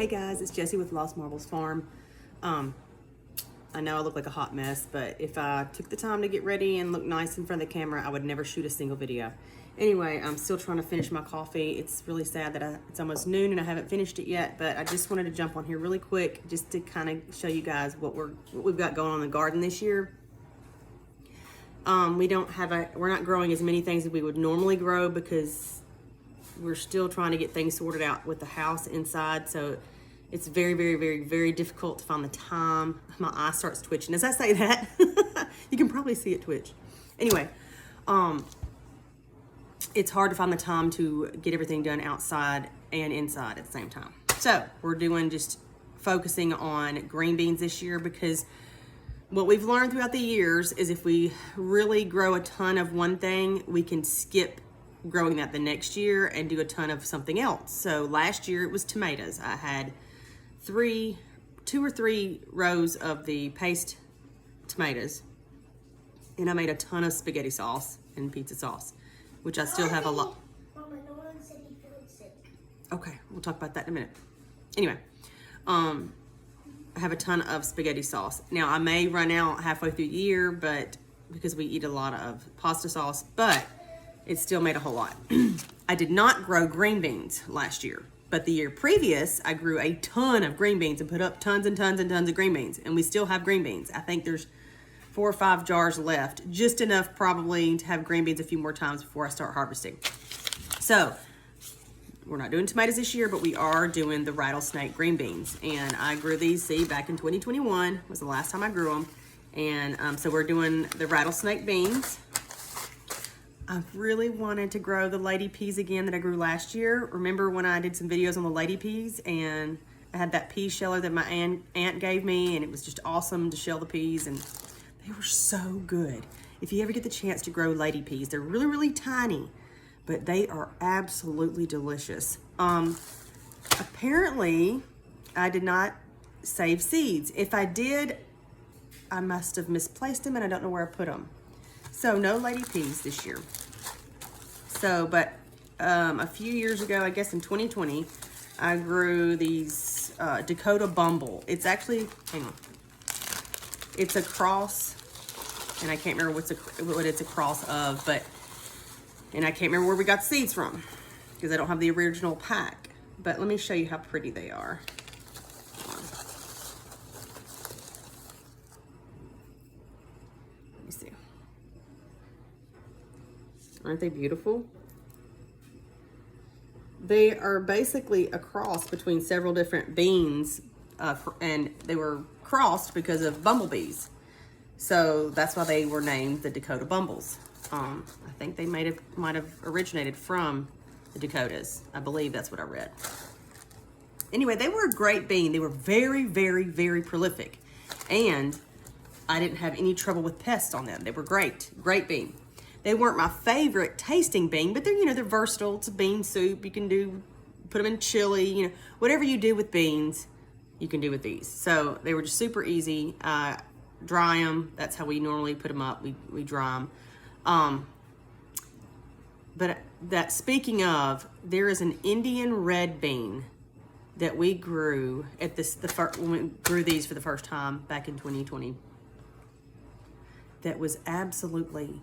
Hey guys, it's Jessie with Lost Marbles Farm. I know I look like a hot mess, but if I took the time to get ready and look nice in front of the camera, I would never shoot a single video. Anyway, I'm still trying to finish my coffee. It's really sad that it's almost noon and I haven't finished it yet, but I just wanted to jump on here really quick just to kind of show you guys what we've got going on in the garden this year. We're not growing as many things as we would normally grow because we're still trying to get things sorted out with the house inside. So it's very, very, very, very difficult to find the time. My eye starts twitching as I say that. You can probably see it twitch. Anyway, it's hard to find the time to get everything done outside and inside at the same time. So we're doing just focusing on green beans this year because what we've learned throughout the years is if we really grow a ton of one thing, we can skip growing that the next year and do a ton of something else. So last year it was tomatoes. I had two or three rows of the paste tomatoes, and I made a ton of spaghetti sauce and pizza sauce, which I still have a lot. Mama, no one said he feels sick. Okay, we'll talk about that in a minute. Anyway, I have a ton of spaghetti sauce. Now I may run out halfway through the year, but because we eat a lot of pasta sauce, but it still made a whole lot. I did not grow green beans last year, but the year previous, I grew a ton of green beans and put up tons and tons and tons of green beans, and we still have green beans. I think there's 4 or 5 jars left, just enough probably to have green beans a few more times before I start harvesting. So we're not doing tomatoes this year, but we are doing the rattlesnake green beans, and I grew these, back in 2021 was the last time I grew them, and so we're doing the rattlesnake beans. I really wanted to grow the lady peas again that I grew last year. Remember when I did some videos on the lady peas and I had that pea sheller that my aunt gave me, and it was just awesome to shell the peas, and they were so good. If you ever get the chance to grow lady peas, they're really, really tiny, but they are absolutely delicious. Apparently, I did not save seeds. If I did, I must have misplaced them and I don't know where I put them. So no lady peas this year. So, but a few years ago, I guess in 2020, I grew these Dakota Bumble. It's actually, hang on, it's a cross, and I can't remember what it's a cross of, and I can't remember where we got the seeds from because I don't have the original pack. But let me show you how pretty they are. Aren't they beautiful? They are basically a cross between several different beans, and they were crossed because of bumblebees. So that's why they were named the Dakota Bumbles. I think they might have originated from the Dakotas. I believe that's what I read. Anyway, they were a great bean. They were very, very, very prolific, and I didn't have any trouble with pests on them. They were great bean. They weren't my favorite tasting bean, but they're versatile. It's a bean soup. You can put them in chili, whatever you do with beans, you can do with these. So they were just super easy. Dry them. That's how we normally put them up. We dry them. But speaking of, there is an Indian red bean that we grew when we grew these for the first time back in 2020. That was absolutely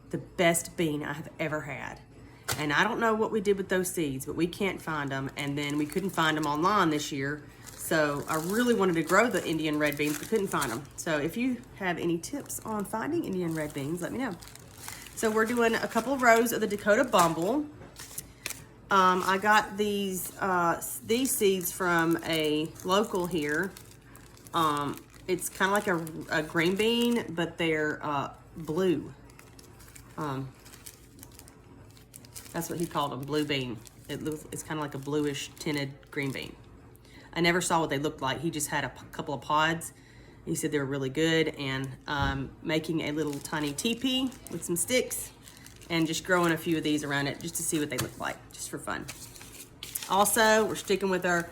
the best bean I have ever had. And I don't know what we did with those seeds, but we can't find them. And then we couldn't find them online this year. So I really wanted to grow the Indian red beans, but couldn't find them. So if you have any tips on finding Indian red beans, let me know. So we're doing a couple of rows of the Dakota Bumble. I got these seeds from a local here. It's kind of like a green bean, but they're blue. That's what he called them, blue bean. It's kind of like a bluish tinted green bean. I never saw what they looked like. He just had a couple of pods. He said they were really good, and making a little tiny teepee with some sticks and just growing a few of these around it just to see what they look like, just for fun. Also, we're sticking with our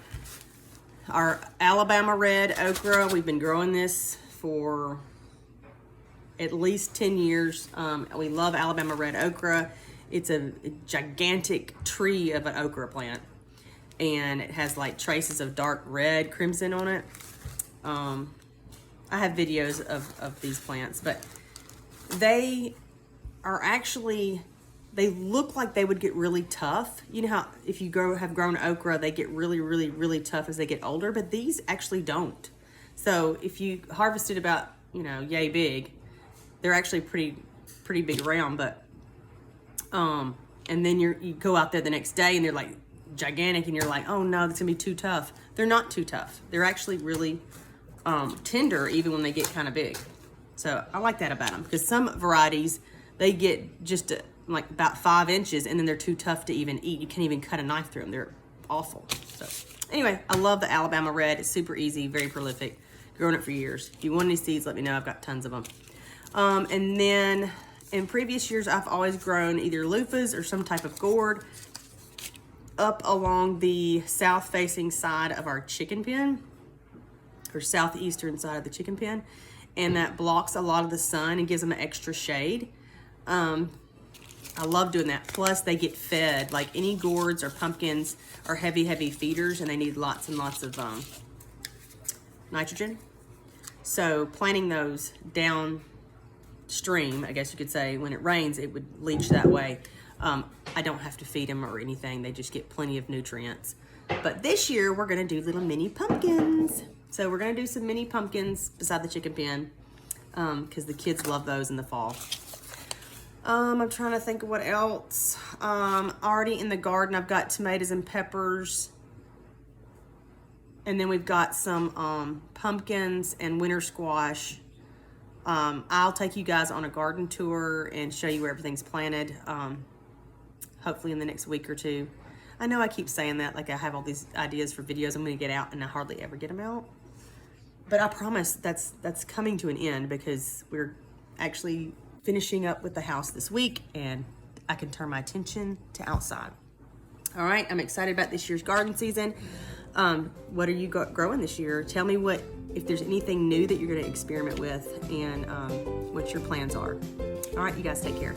Alabama red okra. We've been growing this for at least 10 years. We love Alabama red okra. It's a gigantic tree of an okra plant. and it has like traces of dark red crimson on it. I have videos of these plants, but they are actually, they look like they would get really tough. You know how if you have grown okra, they get really, really, really tough as they get older, but these actually don't. So if you harvested about, you know, yay big, they're actually pretty big around, but, and then you go out there the next day and they're like gigantic and you're like, oh no, that's gonna be too tough. They're not too tough. They're actually really tender even when they get kind of big. So I like that about them, because some varieties, they get just like about 5 inches and then they're too tough to even eat. You can't even cut a knife through them. They're awful. So anyway, I love the Alabama Red. It's super easy, very prolific. Grown it for years. If you want any seeds, let me know. I've got tons of them. And then in previous years, I've always grown either loofahs or some type of gourd up along the south-facing side of our chicken pen, or southeastern side of the chicken pen, and that blocks a lot of the sun and gives them an extra shade. I love doing that. Plus, they get fed. Like any gourds or pumpkins are heavy feeders, and they need lots and lots of nitrogen. So planting those downstream, I guess you could say, when it rains, it would leach that way. I don't have to feed them or anything. They just get plenty of nutrients. But this year, we're gonna do little mini pumpkins. So we're gonna do some mini pumpkins beside the chicken pen, because the kids love those in the fall. I'm trying to think of what else. Already in the garden, I've got tomatoes and peppers. And then we've got some pumpkins and winter squash. I'll take you guys on a garden tour and show you where everything's planted, hopefully in the next week or two. I know I keep saying that, like I have all these ideas for videos I'm gonna get out, and I hardly ever get them out. But I promise that's coming to an end, because we're actually finishing up with the house this week and I can turn my attention to outside. All right, I'm excited about this year's garden season. What are you growing this year? Tell me if there's anything new that you're gonna experiment with, and what your plans are. All right, you guys take care.